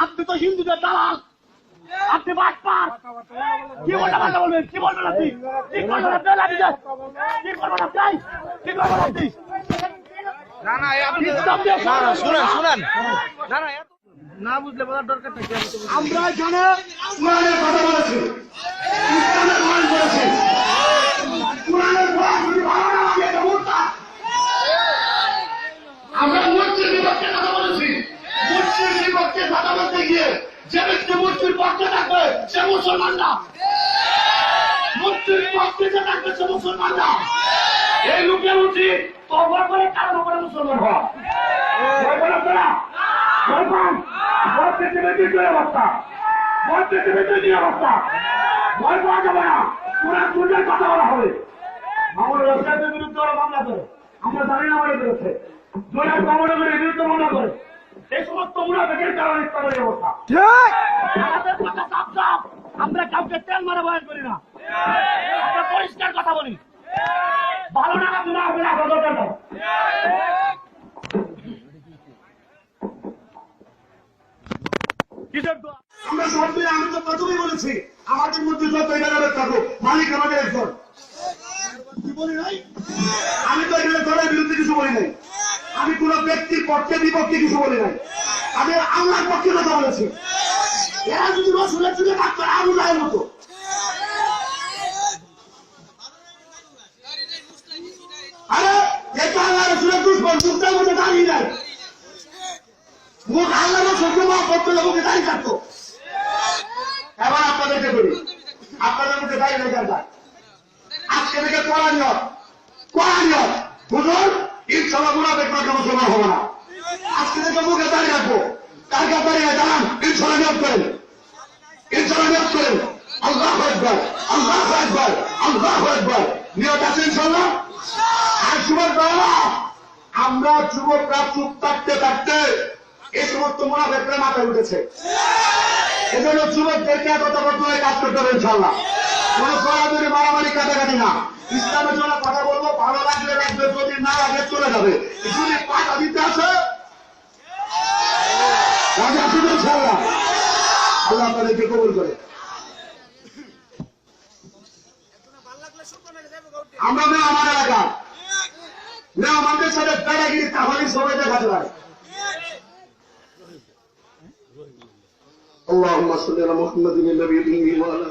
আপনি তো হিন্দুদের দালাল, আপনি বাটপার। কি বলবেন বলবেন, কি বলবেন আপনি, কি করবেন আপনি, কি করবেন আপনি, কি করবেন আপনি? না না আপনি শুনেন শুনেন, না না না বুঝলে বলার দরকার নেই। আমরা এখানে কোরআনের কথা বলেছি, ইসলামের মান করেছি, কোরআনের কোরআন যদি ভালো না লাগে এটা মুর্তা। আমরা মূর্তির বিপক্ষে কথা বলেছি, মূর্তির বিপক্ষে কথা বলতে গিয়ে যে ব্যক্তি মূর্তির পক্ষে থাকবে সে মুসলমান না, মূর্তির পক্ষে যে থাকবে সে মুসলমান না। এই লোকের উচিত তওবা করে কারণ করে মুসলমান হওয়া। ভয় পান আপনারা? ভয় পান? ভয় পেতে পেতে কি অবস্থা, ভয় পেতে পেতে কি অবস্থা, ভয় পাওয়া যাবে না। কোরআন সুন্নাহর কথা বলা হবে। আমার ব্যবসায়ীদের বিরুদ্ধে ওরা মামলা করে, আমরা জানি না আমাদের বিরুদ্ধে জোড়া কমনগরের বিরুদ্ধে মামলা করে। এই সমস্ত মুনাফিকের কারণে ইসলামের অবস্থা। আমাদের কথা সাফ সাফ, আমরা কাউকে তেল মারা বয়ান করি না, আমরা পরিষ্কার কথা বলি। ভালো না লাগবে না, আপনার আগে দরকার নেই। আমরা সব মিলে, আমি তো প্রথমেই বলেছি আমাদের মধ্যে যত এলাকার থাকুক মালিক আমাদের একজন। কি বলি নাই? আমি তো এখানে দলের বিরুদ্ধে কিছু বলি নাই, আমি কোন ব্যক্তির পক্ষে বিপক্ষে কিছু বলি নাই, আমি আল্লাহর পক্ষে কথা বলেছি। এরা যদি রসুলের যুগে থাকতো আবু জাহেলের মতো, আরে এটা আল্লাহ রসুলের দুশ্মন, মুখটার মধ্যে দাঁড়িয়ে যায়, মুখ আল্লাহ রসুলকে মহব্বত করলে মুখে দাঁড়িয়ে থাকতো। এবার আপনাদেরকে বলি, আপনাদের মুখে দাঁড়িয়ে রেখে যায় আজকে থেকে কোরআনিয়ত হুজুর ইনশাআল্লাহ মুনাফিক মার্কা মুসলমান হবে না। আজকে থেকে মুখে দাঁড়িয়ে রাখবো, কার কাছে দাঁড়িয়ে জানান, ইনশাআল্লাহ নিয়ত করেন, ইনশাআল্লাহ নিয়ত করেন। আল্লাহু আকবার, আল্লাহু আকবার, আল্লাহু আকবার। নিয়ত আছে ইনশাআল্লাহ। আর যুবকরা, আমরা যুবকরা চুপ থাকতে থাকতে এই সমস্ত মুনাফিকরা মাথায় উঠেছে। এজন্য যুবকদেরকে একতাবদ্ধ হয়ে কাজ করতে হবে ইনশাআল্লাহ। কোন সরাসরি মারামারি কাটাকাটি না। ইসলামের জন্য কথা বলবো, ভালো লাগলে রাখবে, যদি না লাগে চলে যাবে। যদি পাঠা দিতে আছে ইনশাআল্লাহ, আল্লাহ আপনাদেরকে কবুল করে। আমরা মেহমান এলাকা, মেহমানদের সাথে বেড়াগিরি তাহলে সবাই দেখাতে পারে। اللهم صل على محمد النبي الأمي وعلى